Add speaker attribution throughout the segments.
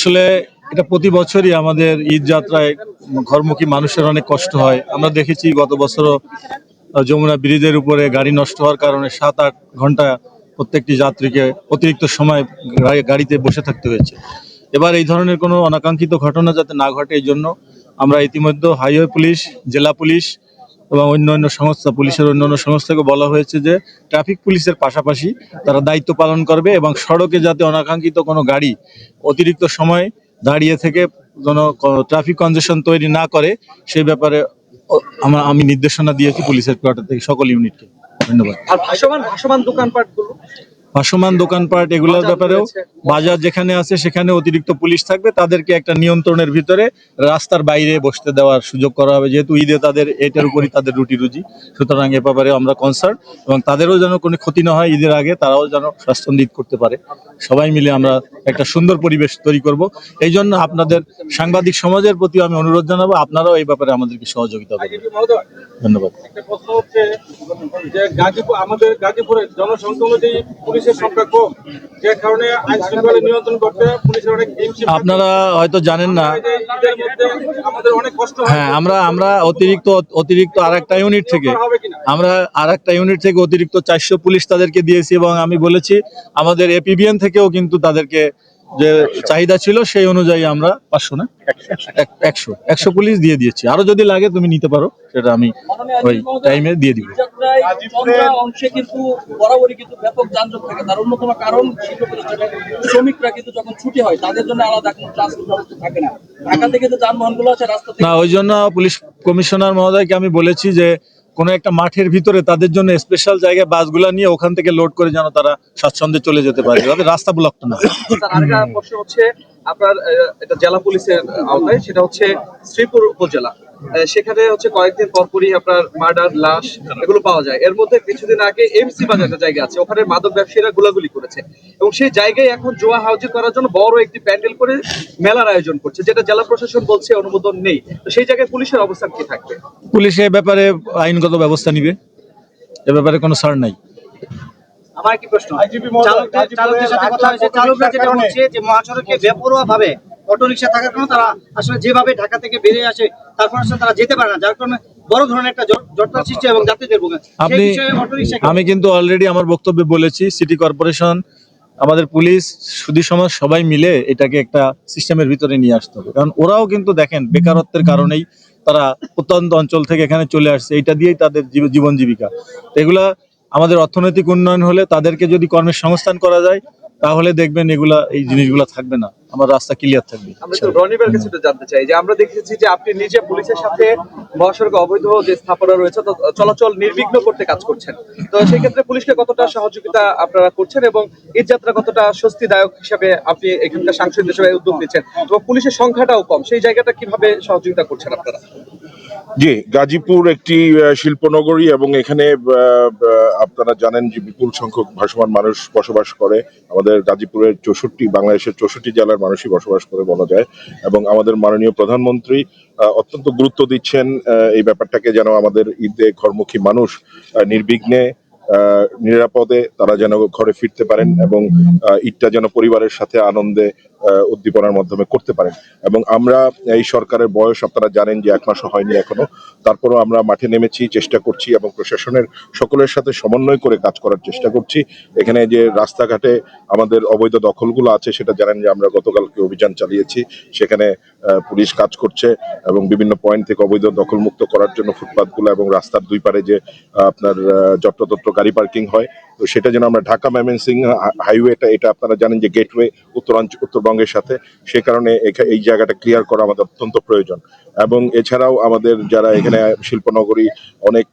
Speaker 1: আসলে এটা প্রতি বছরই আমাদের ঈদ যাত্রায় ঘরমুখী মানুষের অনেক কষ্ট হয়। আমরা দেখেছি গত বছরও যমুনা ব্রিজের উপরে গাড়ি নষ্ট হওয়ার কারণে 7-8 ঘন্টা প্রত্যেকটি যাত্রীকে অতিরিক্ত সময় গাড়িতে বসে থাকতে হয়েছে। এবার এই ধরনের কোনো অনাকাঙ্ক্ষিত ঘটনা যাতে না ঘটে, এই জন্য আমরা ইতিমধ্যে হাইওয়ে পুলিশ, জেলা পুলিশ এবং অন্যান্য সংস্থা, পুলিশের অন্যান্য সংস্থাকে বলা হয়েছে যে ট্রাফিক পুলিশের পাশাপাশি তারা দায়িত্ব পালন করবে এবং সড়কে যাতে অনাকাঙ্ক্ষিত কোনো গাড়ি অতিরিক্ত সময় দাঁড়িয়ে থেকে যেন ট্রাফিক কনজেশন তৈরি না করে, সেই ব্যাপারে আমি নির্দেশনা দিয়েছি পুলিশের কোয়ার্টার থেকে সকল ইউনিটকে। ধন্যবাদ।
Speaker 2: আর ভাসমান দোকানপাটগুলো,
Speaker 1: ভাসমান দোকানপাট এগুলোর ব্যাপারেও বাজার যেখানে আছে সেখানে অতিরিক্ত পুলিশ থাকবে, তাদেরকে একটা নিয়ন্ত্রণের ভিতরে রাস্তার বাইরে বসতে দেওয়ার সুযোগ করা হবে, যেহেতু ঈদে তাদের এটার উপরই তাদের রুটি রুজি। সুতরাং এ ব্যাপারে আমরা কনসার্ন, এবং তাদেরও যেন কোনো ক্ষতি না হয়, ঈদের আগে তারাও যেন স্বাচ্ছন্দ্য ঈদ করতে পারে। সবাই মিলে আমরা একটা সুন্দর পরিবেশ তৈরি করব। এই জন্য আপনাদের সাংবাদিক সমাজের প্রতি আমি অনুরোধ জানাবো, আপনারাও এই ব্যাপারে আমাদেরকে সহযোগিতা করবেন। ধন্যবাদ।
Speaker 2: একটা প্রশ্ন হচ্ছে যে আমাদের গাজীপুরের জনসংখ্যা অনুযায়ী পুলিশের সংখ্যা কম, যে কারণে আইন শৃঙ্খলা নিয়ন্ত্রণ করতে পুলিশের অনেক
Speaker 1: আপনারা হয়তো জানেন না,
Speaker 2: ঈদের মধ্যে আমাদের অনেক কষ্ট হয়।
Speaker 1: হ্যাঁ, আমরা অতিরিক্ত আরেকটা ইউনিট থেকে অতিরিক্ত 400 পুলিশ তাদেরকে দিয়েছি, এবং আমি বলেছি আমাদের এপিবিএন থেকেও কিন্তু তাদেরকে যে চাহিদা ছিল সেই অনুযায়ী আমরা 500 না 100 পুলিশ দিয়ে দিয়েছি। আরো যদি লাগে তুমি নিতে পারো, সেটা আমি ওই টাইমে দিয়ে দিব।
Speaker 3: অংশে কিন্তু বরাবরই কিন্তু ব্যাপক যানজট থাকে, তার অন্যতম কারণ শ্রমিকরা কিন্তু যখন ছুটি হয় তাদের জন্য আলাদা কোনো ট্রান্সপোর্ট ব্যবস্থা থাকে না। ঢাকা থেকে যে যানবাহনগুলো আছে রাস্তা থেকে,
Speaker 1: না, ওই জন্য পুলিশ কমিশনার মহোদয়কে আমি বলেছি যে কোনো একটা মাঠের ভিতরে তাদের জন্য স্পেশাল জায়গায় বাসগুলা নিয়ে ওখান থেকে লোড করে যেন তারা স্বাচ্ছন্দ্যে চলে যেতে পারে, যাতে রাস্তা ব্লক না।
Speaker 2: আরেকটা প্রশ্ন হচ্ছে আপনার এটা জেলা পুলিশের আওতায়, সেটা হচ্ছে শ্রীপুর উপজেলা। সেখানে হচ্ছে কয়েকদিন পরপরই আপনার মার্ডার, লাশ এগুলো পাওয়া যায়। এর মধ্যে কিছুদিন আগে এমসি বাজার একটা জায়গা আছে, ওখানে মাদক ব্যবসায়ীরা গোলাগুলি করেছে, এবং সেই জায়গায় এখন জুয়া হাউজি করার জন্য বড় একটি প্যান্ডেল করে মেলার আয়োজন করছে, যেটা জেলা প্রশাসন বলছে অনুমোদন নেই। তো সেই জায়গায় পুলিশের অবস্থান কি থাকবে?
Speaker 1: পুলিশ এ ব্যাপারে আইনগত ব্যবস্থা নিবে, এ ব্যাপারে কোনো ছাড় নাই।
Speaker 4: আমার কি প্রশ্ন, চালকদের সাথে কথা হয়েছে, চালকরা যেটা বলছে যে মহাসড়কে বেপরোয়া ভাবে অটোরিকশা থাকার কারণে তারা আসলে যেভাবে ঢাকা থেকে বেরিয়ে আসে তারপর আসলে তারা যেতে পারে না, যার কারণে বড় ধরনের একটা জটলা সৃষ্টি এবং যাত্রীদের ভোগান্তি।
Speaker 1: আমি কিন্তু অলরেডি আমার বক্তব্যে বলেছি, সিটি কর্পোরেশন, আমাদের পুলিশ, সুধী সমাজ সবাই মিলে এটাকে একটা সিস্টেমের ভিতরে নিয়ে আসতে হবে, কারণ ওরাও কিন্তু দেখেন বেকারত্বের কারণেই তারা প্রত্যন্ত অঞ্চল থেকে এখানে চলে আসছে, এটা দিয়েই তাদের জীবন জীবিকা। এগুলা আমাদের অর্থনৈতিক উন্নয়ন হলে, তাদেরকে যদি কর্মের সংস্থান করা যায়, তাহলে দেখবেন এই জিনিসগুলো থাকবে না, আমার রাস্তা ক্লিয়ার থাকবে।
Speaker 2: আমরা তো রনিবের কাছে জানতে চাই যে আমরা দেখেছি যে আপনি নিজে পুলিশের সাথে মহাসড়কে অবৈধ যে স্থাপনা রয়েছে তো চলাচল নির্বিঘ্ন করতে কাজ করছেন, তো সেই ক্ষেত্রে পুলিশকে কতটা সহযোগিতা আপনারা করছেন, এবং ঈদ যাত্রা কতটা স্বস্তিদায়ক হিসাবে আপনি এখানকার সাংসদ হিসেবে উদ্যোগ নিচ্ছেন, এবং পুলিশের সংখ্যাটাও কম, সেই জায়গাটা কিভাবে সহযোগিতা করছেন আপনারা?
Speaker 5: জি, গাজীপুর একটি শিল্পনগরী, এবং এখানে আপনারা জানেন যে বিপুল সংখ্যক ভাসমান মানুষ বসবাস করে। আমাদের গাজীপুরের বাংলাদেশের 64 জেলার মানুষই বসবাস করে বলা যায়, এবং আমাদের মাননীয় প্রধানমন্ত্রী অত্যন্ত গুরুত্ব দিচ্ছেন এই ব্যাপারটাকে, যেন আমাদের ঈদে ঘরমুখী মানুষ নির্বিঘ্নে নিরাপদে তারা যেন ঘরে ফিরতে পারেন, এবং ঈদটা যেন পরিবারের সাথে আনন্দে উদ্দীপনার মাধ্যমে করতে পারেন। এবং আমরা এই সরকারের বয়স আপনারা জানেন যে 1 মাসও হয়নি এখনো, তারপরও আমরা মাঠে নেমেছি, চেষ্টা করছি, এবং প্রশাসনের সকলের সাথে সমন্বয় করে কাজ করার চেষ্টা করছি। এখানে যে রাস্তাঘাটে আমাদের অবৈধ দখলগুলো আছে সেটা জানেন যে আমরা গতকালকে অভিযান চালিয়েছি, সেখানে পুলিশ কাজ করছে, এবং বিভিন্ন পয়েন্ট থেকে অবৈধ দখলমুক্ত করার জন্য ফুটপাথগুলো এবং রাস্তার দুই পারে যে আপনার যত্রতত্র গাড়ি পার্কিং হয়, তো সেটা যেন আমরা ঢাকা ময়মনসিংহ হাইওয়েটা, এটা আপনারা জানেন যে গেটওয়ে উত্তরবঙ্গের সাথে, সে কারণে এই জায়গাটা ক্লিয়ার করা আমাদের অত্যন্ত প্রয়োজন। এবং এছাড়াও আমাদের যারা এখানে শিল্পনগরী অনেক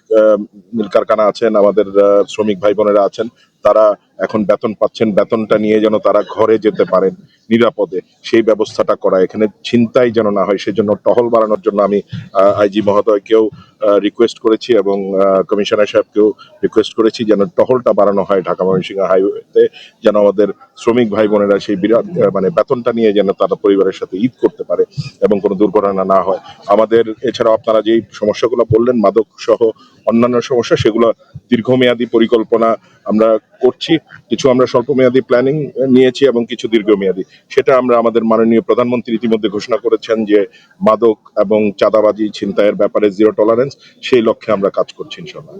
Speaker 5: মিল কারখানা আছেন, আমাদের শ্রমিক ভাই বোনেরা আছেন, তারা এখন বেতন পাচ্ছেন, বেতনটা নিয়ে যেন তারা ঘরে যেতে পারেন নিরাপদে, সেই ব্যবস্থাটা করা, এখানে ছিনতাই যেন না হয় সেজন্য টহল বাড়ানোর জন্য আমি আইজি মহোদয়কেও রিকোয়েস্ট করেছি, এবং কমিশনার সাহেবকেও রিকোয়েস্ট করেছি যেন টহলটা বাড়ানো হয় ঢাকা ময়মনসিংহ হাইওয়েতে, যেন আমাদের শ্রমিক ভাই বোনেরা সেই বিরাট বেতনটা নিয়ে যেন তারা পরিবারের সাথে ঈদ করতে পারে এবং কোনো দুর্ঘটনা না হয়। আমাদের এছাড়াও আপনারা যেই সমস্যাগুলো বললেন মাদক সহ অন্যান্য সমস্যা, সেগুলো দীর্ঘমেয়াদী পরিকল্পনা আমরা করছি। কিছু আমরা স্বল্পমেয়াদী প্ল্যানিং নিয়েছি এবং কিছু দীর্ঘমেয়াদী। সেটা আমরা আমাদের মাননীয় প্রধানমন্ত্রী ইতিমধ্যে ঘোষণা করেছেন যে মাদক এবং চাঁদাবাজি ছিনতাইয়ের ব্যাপারে জিরো টলারেন্স, সেই লক্ষ্যে আমরা কাজ করছি ইনশাআল্লাহ।